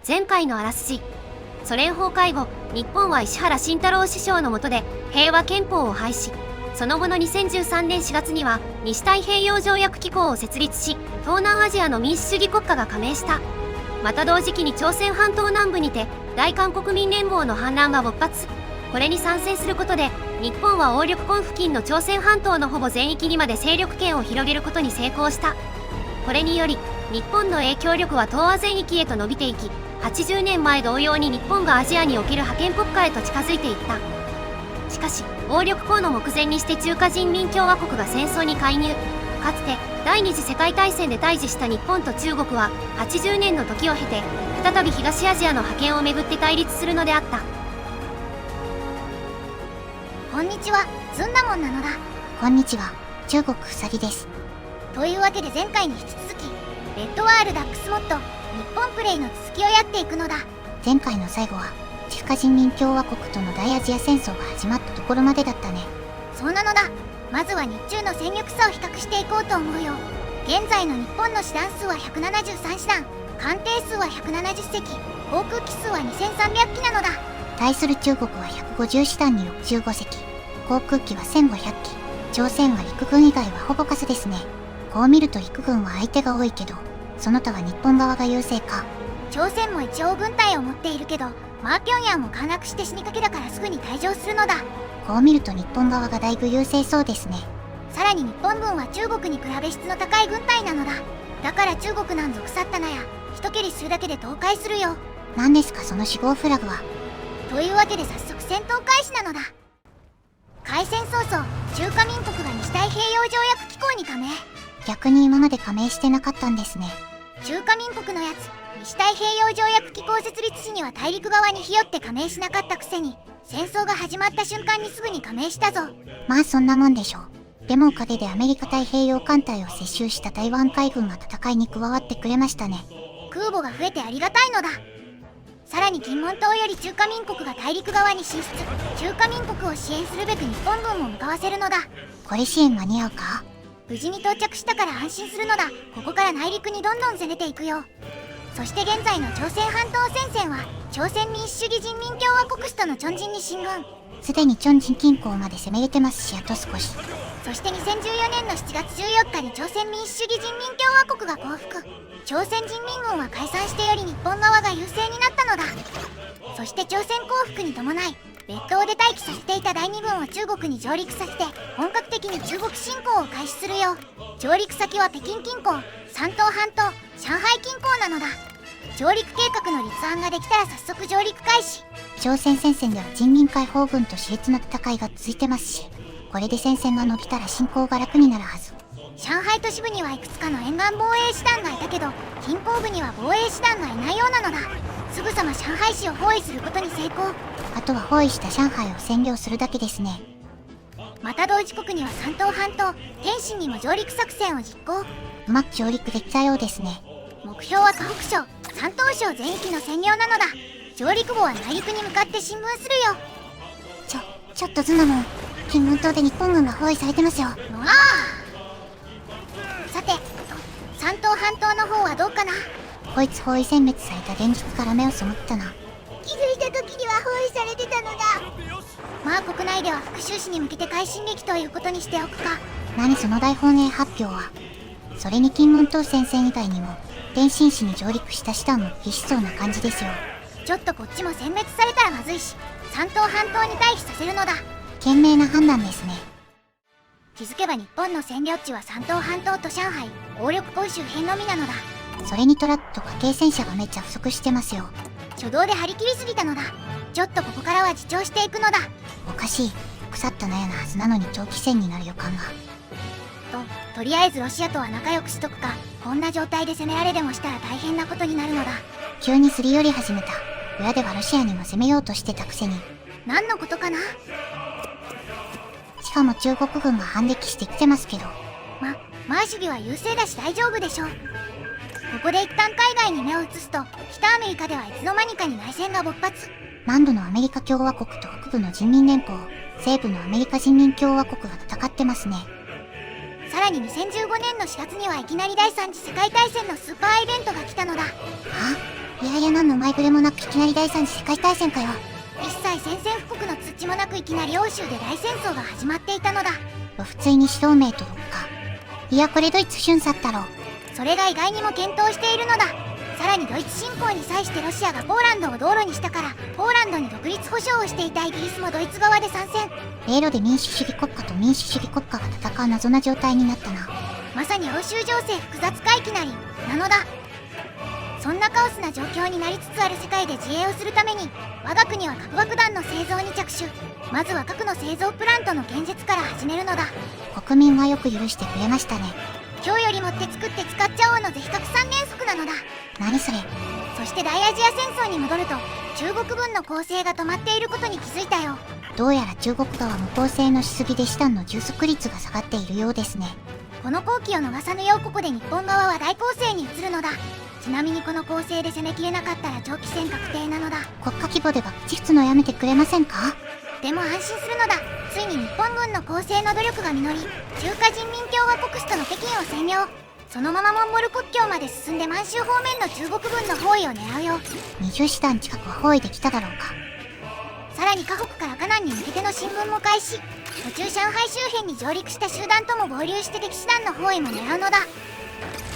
前回のあらすじ。ソ連崩壊後、日本は石原慎太郎首相の下で平和憲法を廃止。その後の2013年4月には西太平洋条約機構を設立し、東南アジアの民主主義国家が加盟した。また同時期に朝鮮半島南部にて大韓国民連合の反乱が勃発。これに参戦することで、日本は鴨緑江付近の朝鮮半島のほぼ全域にまで勢力圏を広げることに成功した。これにより、日本の影響力は東亜全域へと伸びていき、80年前同様に日本がアジアにおける覇権国家へと近づいていった。しかし、鴨緑江の目前にして中華人民共和国が戦争に介入。かつて第二次世界大戦で対峙した日本と中国は80年の時を経て再び東アジアの覇権をめぐって対立するのであった。こんにちは、ずんだもんなのだ。こんにちは、中国ふさぎです。というわけで前回に引き続きレッドワールダックスモッド日本プレイの続きをやっていくのだ。前回の最後は中華人民共和国との大アジア戦争が始まったところまでだったね。そうなのだ。まずは日中の戦力差を比較していこうと思うよ。現在の日本の師団数は173師団、艦艇数は170隻、航空機数は2300機なのだ。対する中国は150師団に65隻、航空機は1500機。朝鮮は陸軍以外はほぼカスですね。こう見ると陸軍は相手が多いけど、その他は日本側が優勢か。朝鮮も一応軍隊を持っているけど、マーピョンヤンも陥落して死にかけだからすぐに退場するのだ。こう見ると日本側がだいぶ優勢そうですね。さらに日本軍は中国に比べ質の高い軍隊なのだ。だから中国なんぞ腐ったなや、一蹴りするだけで倒壊するよ。何ですかその死亡フラグは。というわけで早速戦闘開始なのだ。開戦早々、中華民国が西太平洋条約機構に加盟。逆に今まで加盟してなかったんですね。中華民国のやつ、西太平洋条約機構設立時には大陸側にひよって加盟しなかったくせに、戦争が始まった瞬間にすぐに加盟したぞ。まあそんなもんでしょう。でもおかげでアメリカ太平洋艦隊を接収した台湾海軍が戦いに加わってくれましたね。空母が増えてありがたいのだ。さらに金門島より中華民国が大陸側に進出。中華民国を支援するべく日本軍も向かわせるのだ。これ支援間に合うか。無事に到着したから安心するのだ。ここから内陸にどんどん攻めていくよ。そして現在の朝鮮半島戦線は朝鮮民主主義人民共和国首都のチョンジンに進軍。すでにチョンジン近郊まで攻めれてますし、あと少し。そして2014年の7月14日に朝鮮民主主義人民共和国が降伏。朝鮮人民軍は解散してより日本側が優勢になったのだ。そして朝鮮降伏に伴い列島で待機させていた第2軍を中国に上陸させて本格的に中国侵攻を開始するよ。上陸先は北京近郊、山東半島、上海近郊なのだ。上陸計画の立案ができたら早速上陸開始。朝鮮戦線では人民解放軍と熾烈な戦いが続いてますし、これで戦線が伸びたら侵攻が楽になるはず。上海都市部にはいくつかの沿岸防衛師団がいたけど、近郊部には防衛師団がいないようなのだ。すぐさま上海市を包囲することに成功。あとは包囲した上海を占領するだけですね。また同時刻には山東半島、天津にも上陸作戦を実行。うまく上陸できたようですね。目標は河北省、山東省全域の占領なのだ。上陸後は内陸に向かって進軍するよ。ちょっとズナモン、金門島で日本軍が包囲されてますよ。さて、山東半島の方はどうかな。こいつ包囲殲滅された現実から目を背ったな。気づいた時には包囲されてたのだ。まあ国内では復讐史に向けて快進撃ということにしておくか。何その大本営発表は。それに金門島戦線以外にも天津市に上陸した師団も必死そうな感じですよ。ちょっとこっちも殲滅されたらまずいし、山東半島に退避させるのだ。賢明な判断ですね。気づけば日本の占領地は山東半島と上海、鴨緑江周辺のみなのだ。それにトラックとか軽戦車がめっちゃ不足してますよ。初動で張り切りすぎたのだ。ちょっとここからは自重していくのだ。おかしい。腐った納屋なはずなのに長期戦になる予感が。とりあえずロシアとは仲良くしとくか。こんな状態で攻められでもしたら大変なことになるのだ。急にすり寄り始めた。裏ではロシアにも攻めようとしてたくせに。何のことかな。しかも中国軍が反撃してきてますけど。マーシュビは優勢だし大丈夫でしょう。ここで一旦海外に目を移すと、北アメリカではいつの間にかに内戦が勃発。南部のアメリカ共和国と北部の人民連邦、西部のアメリカ人民共和国が戦ってますね。さらに2015年の4月にはいきなり第3次世界大戦のスーパーイベントが来たのだ。いやいや何の前触れもなくいきなり第三次世界大戦かよ。一切宣戦布告の土もなくいきなり欧州で大戦争が始まっていたのだ。普通に指導名とどっか。いやこれドイツ瞬殺だろう。それが意外にも検討しているのだ。さらにドイツ侵攻に際してロシアがポーランドを道路にしたから、ポーランドに独立保障をしていたイギリスもドイツ側で参戦。米ロで民主主義国家と民主主義国家が戦う謎な状態になったな。まさに欧州情勢複雑回帰なりなのだ。そんなカオスな状況になりつつある世界で自衛をするために、我が国は核爆弾の製造に着手。まずは核の製造プラントの建設から始めるのだ。国民はよく許してくれましたね。今日よりもって作って使っちゃおうの是非核三原則なのだ。何それ。そして大アジア戦争に戻ると、中国軍の攻勢が止まっていることに気づいたよ。どうやら中国側無攻勢のしすぎで師団の充足率が下がっているようですね。この好機を逃さぬようここで日本側は大攻勢に移るのだ。ちなみにこの攻勢で攻めきれなかったら長期戦確定なのだ。国家規模で爆地打つのやめてくれませんか。でも安心するのだ。ついに日本軍の攻勢の努力が実り、中華人民共和国首都の北京を占領。そのままモンゴル国境まで進んで満州方面の中国軍の包囲を狙うよ。20師団近くは包囲できただろうか。さらに河北から河南に向けての進軍も開始。途中上海周辺に上陸した集団とも合流して敵師団の包囲も狙うのだ。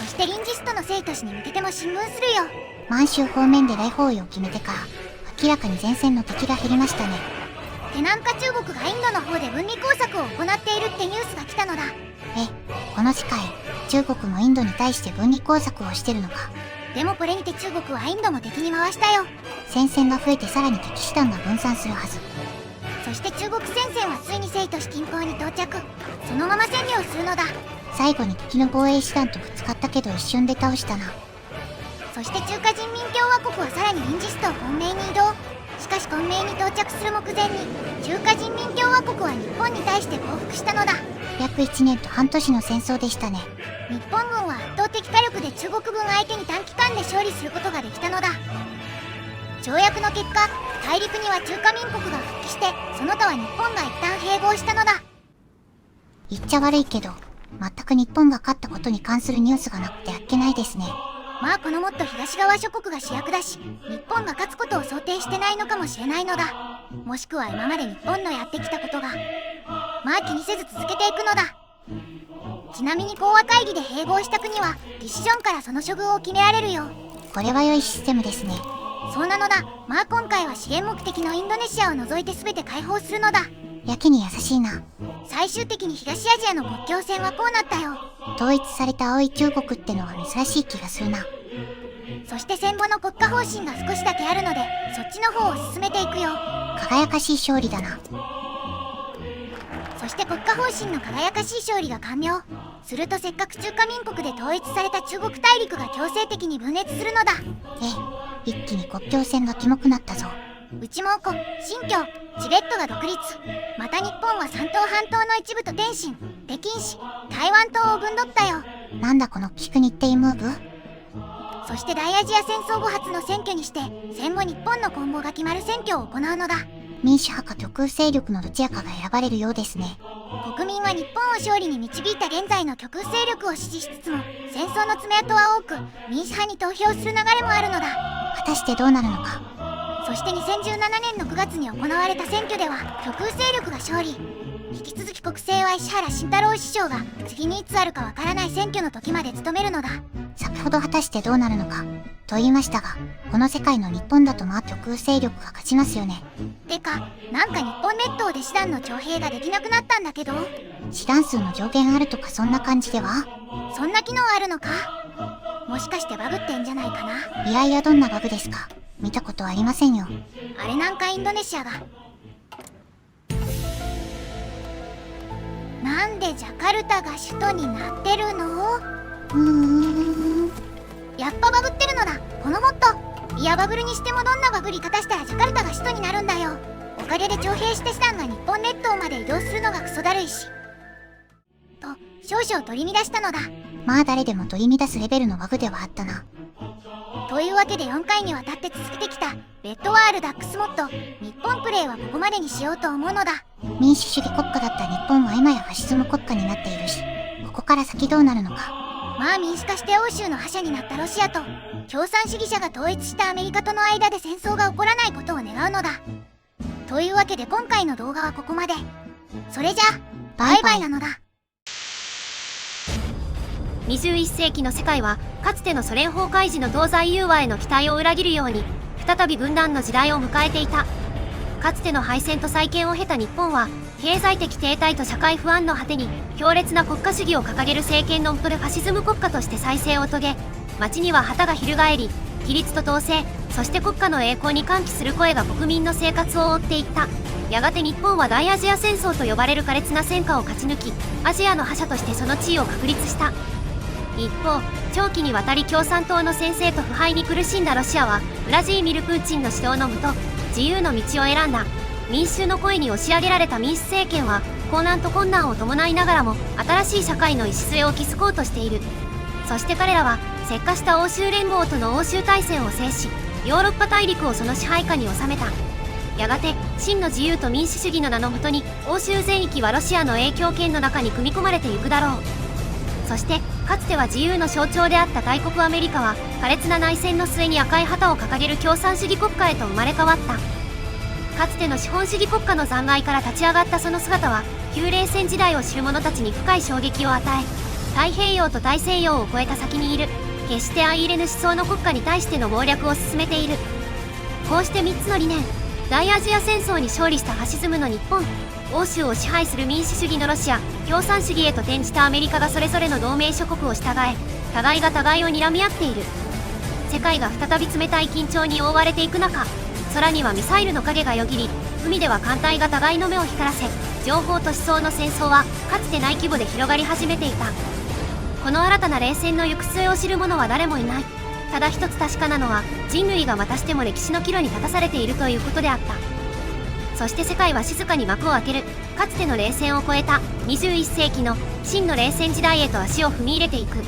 そして臨時ストの生都市に向けても進軍するよ。満州方面で大包囲を決めてから明らかに前線の敵が減りましたね。でなんか中国がインドの方で分離工作を行っているってニュースが来たのだ。この世界、中国もインドに対して分離工作をしてるのか。でもこれにて中国はインドも敵に回したよ。戦線が増えてさらに敵師団が分散するはず。そして中国戦線はついに成都市近郊に到着。そのまま占領するのだ。最後に敵の防衛師団とぶつかったけど一瞬で倒したな。そして中華人民共和国はさらに臨時ストを昆明に移動。しかし昆明に到着する目前に中華人民共和国は日本に対して降伏したのだ。約1年と半年の戦争でしたね。日本軍は圧倒的火力で中国軍相手に短期間で勝利することができたのだ。条約の結果、大陸には中華民国が復帰して、その他は日本が一旦併合したのだ。言っちゃ悪いけど、全く日本が勝ったことに関するニュースがなくてあっけないですね。まあこのもっと東側諸国が主役だし、日本が勝つことを想定してないのかもしれないのだ。もしくは今まで日本のやってきたことが、まあ気にせず続けていくのだ。ちなみに講和会議で併合した国はディシジョンからその処遇を決められるよ。これは良いシステムですね。そうなのだ。まあ今回は資源目的のインドネシアを除いて全て解放するのだ。やけに優しいな。最終的に東アジアの国境線はこうなったよ。統一された青い中国ってのは珍しい気がするな。そして戦後の国家方針が少しだけあるので、そっちの方を進めていくよ。輝かしい勝利だな。そして国家方針の輝かしい勝利が完了すると、せっかく中華民国で統一された中国大陸が強制的に分裂するのだ。一気に国境線がキモくなったぞ。内蒙古、新疆、チベットが独立。また日本は山東半島の一部と天津、北京市、台湾島を分取ったよ。なんだこの聞く日程ムーブ。そして大アジア戦争後初の選挙にして、戦後日本の今後が決まる選挙を行うのだ。民主派か極右勢力のどちらかが選ばれるようですね。国民は日本を勝利に導いた現在の極右勢力を支持しつつも、戦争の爪痕は多く民主派に投票する流れもあるのだ。果たしてどうなるのか。そして2017年の9月に行われた選挙では極右勢力が勝利。引き続き国政は石原慎太郎首相が次にいつあるかわからない選挙の時まで務めるのだ。先ほど果たしてどうなるのかと言いましたが、この世界の日本だとまあ極右勢力が勝ちますよね。てか、なんか日本列島で師団の徴兵ができなくなったんだけど。師団数の上限あるとかそんな感じでは。そんな機能あるのか。もしかしてバグってんじゃないかな。いやいや、どんなバグですか。見たことありませんよ。あれなんかインドネシアが。なんでジャカルタが首都になってるの？やっぱバグってるのだ、このモット。いやバグるにしてもどんなバグり方したらジャカルタが首都になるんだよ。おかげで徴兵した師団が日本列島まで移動するのがクソだるいし。と、少々取り乱したのだ。まあ誰でも取り乱すレベルのバグではあったな。というわけで4回にわたって続けてきたレッドワールダックスモッド日本プレイはここまでにしようと思うのだ。民主主義国家だった日本は今やファシズム国家になっているし、ここから先どうなるのか。まあ民主化して欧州の覇者になったロシアと共産主義者が統一したアメリカとの間で戦争が起こらないことを願うのだ。というわけで今回の動画はここまで。それじゃバイバイなのだ。21世紀の世界はかつてのソ連崩壊時の東西融和への期待を裏切るように再び分断の時代を迎えていた。かつての敗戦と再建を経た日本は経済的停滞と社会不安の果てに強烈な国家主義を掲げる政権の下でファシズム国家として再生を遂げ、街には旗が翻り、規律と統制、そして国家の栄光に歓喜する声が国民の生活を覆っていった。やがて日本は大アジア戦争と呼ばれる苛烈な戦火を勝ち抜き、アジアの覇者としてその地位を確立した。一方、長期にわたり共産党の専制と腐敗に苦しんだロシアはウラジーミル・プーチンの指導の下、自由の道を選んだ。民衆の声に押し上げられた民主政権は高難と困難を伴いながらも新しい社会の礎を築こうとしている。そして彼らは石化した欧州連合との欧州大戦を制し、ヨーロッパ大陸をその支配下に収めた。やがて真の自由と民主主義の名のもとに欧州全域はロシアの影響圏の中に組み込まれていくだろう。そしてかつては自由の象徴であった大国アメリカは苛烈な内戦の末に赤い旗を掲げる共産主義国家へと生まれ変わった。かつての資本主義国家の残骸から立ち上がったその姿は旧冷戦時代を知る者たちに深い衝撃を与え、太平洋と大西洋を越えた先にいる決して相入れぬ思想の国家に対しての謀略を進めている。こうして3つの理念、大アジア戦争に勝利したファシズムの日本、欧州を支配する民主主義のロシア、共産主義へと転じたアメリカがそれぞれの同盟諸国を従え、互いが互いを睨み合っている。世界が再び冷たい緊張に覆われていく中、空にはミサイルの影がよぎり、海では艦隊が互いの目を光らせ、情報と思想の戦争はかつてない規模で広がり始めていた。この新たな冷戦の行く末を知る者は誰もいない。ただ一つ確かなのは、人類がまたしても歴史の岐路に立たされているということであった。そして世界は静かに幕を開ける。かつての冷戦を超えた21世紀の真の冷戦時代へと足を踏み入れていく。